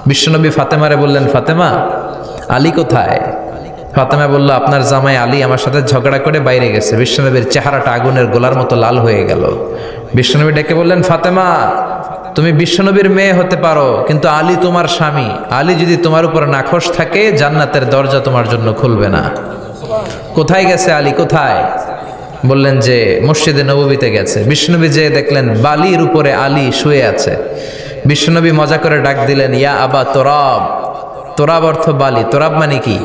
বিশ্বনবী ফাতেমারে বললেন, ফাতেমা, আলী কোথায়? ফাতেমা বলল, আপনার জামাই আলী আমার সাথে ঝগড়া করে বাইরে গেছে। বিশ্বনবীর চেহারাটা আগুনের গোলার মতো লাল হয়ে গেল। বিশ্বনবী ডেকে বললেন, ফাতেমা, তুমি বিশ্বনবীর মেয়ে হতে পারো, কিন্তু আলী তোমার স্বামী। আলী যদি তোমার উপর নাখোশ থাকে, জান্নাতের দরজা তোমার জন্য খুলবে না। কোথায় গেছে আলী, কোথায়? বললেন যে মসজিদে নববীতে গেছে। বিশ্বনবী যে দেখলেন বালির উপরে আলী শুয়ে আছে। বিশ্বনবী মজা করে ডাক দিলেন, ইয়া আবা তোরাব। তোরাব অর্থ বালি, তোরাব মানে কি?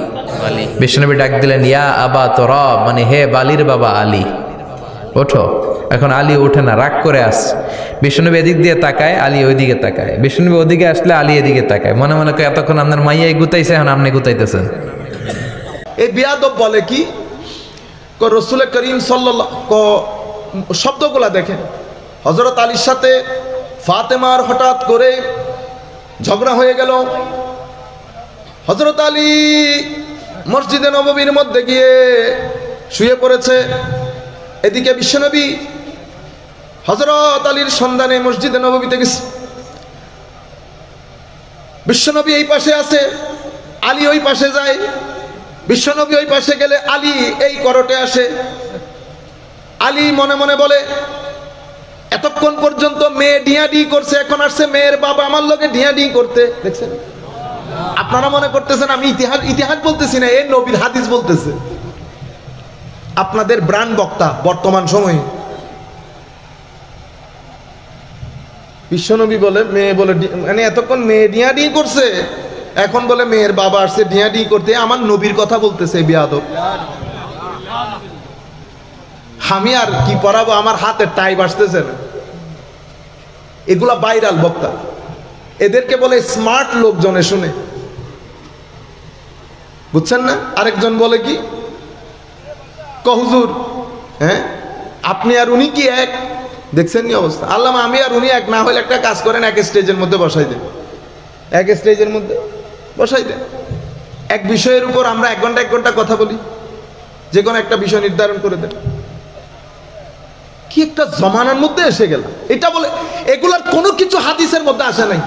বিশ্বনবী ডাক দিলেন, ইয়া আবা তোরাব, মানে হে বালির বাবা আলী, ওঠো। এখন আলী ওঠে না, রাগ করে আসছে। বিশ্বনবী এদিক দিয়ে তাকায়, আলী ওইদিকে তাকায়। বিশ্বনবী ওদিকে আসলে আলী এদিকে তাকায়। মনে মনে করে এতক্ষণ আপনার মাইয়াই গুতাইছে, এখন আপনি গুতাইতেছেন। এই বিয়াদব বলে কি, রসুল করিম সাল্লাল্লাহু শব্দগুলা দেখেন। হযরত আলীর সাথে ফাতেমার হঠাৎ করে ঝগড়া হয়ে গেল। হযরত আলী মসজিদে নববীর মধ্যে গিয়ে শুয়ে পড়েছে। এদিকে বিশ্বনবী হযরত আলীর সন্ধানে মসজিদে নববীতে গেছে। বিশ্বনবী এই পাশে আছে, আলী ওই পাশে যায়। বিশ্বনবী ওই পাশে গেলে আলী এই করটে আসে। আলী মনে মনে বলে, এতক্ষণ পর্যন্ত মেয়ে ডিয়াডি করছে, এখন আসছে মেয়ের বাবা আমার লোকে ডিয়াডি করতে। দেখছেন, আপনারা মনে করতেছেন আমি ইতিহাস বলতেছি না, এই নবীর হাদিস বলতেছে। আপনাদের ব্রান্ড বক্তা বর্তমান সময়ে। বিশ্বনবী বলে মেয়ে বলে, মানে এতক্ষণ মেয়ে ডিয়াডি করছে, এখন বলে মেয়ের বাবা আসছে ডিয়াডি করতে। আমার নবীর কথা বলতেছে বিয়াদব। আমি আর কি পড়াবো, আমার হাতে টাইপ আসতেছে না। এগুলা ভাইরাল বক্তা, এদেরকে বলে স্মার্ট লোকজনে শুনে, বুঝছেন না? আরেকজন বলে কি, হুজুর, হ্যাঁ আপনি আর উনি কি এক? দেখছেন নি অবস্থা? আল্লাহ, আমি আর উনি এক না হলে একটা কাজ করেন, এক স্টেজের মধ্যে বসাই দেন, এক স্টেজের মধ্যে বসাই দেন। এক বিষয়ের উপর আমরা 1 ঘন্টা কথা বলি, যে কোনো একটা বিষয় নির্ধারণ করে দেন। কি একটা জমানার মধ্যে এসে গেল। এটা বলে এগুলার কোনো কিছু হাদিসের মধ্যে আসে নাই,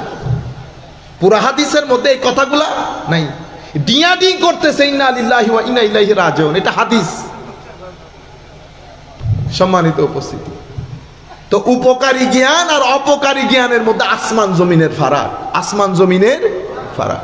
পুরা হাদিসের মধ্যে এই কথাগুলা নাই। ডিয়াডি করতেছে, ইন্না লিল্লাহি ওয়া ইন্না ইলাইহি রাজিউন, এটা হাদিস। সম্মানিত উপস্থিতি, তো উপকারী জ্ঞান আর অপকারী জ্ঞানের মধ্যে আসমান জমিনের ফারাক, আসমান জমিনের ফারাক।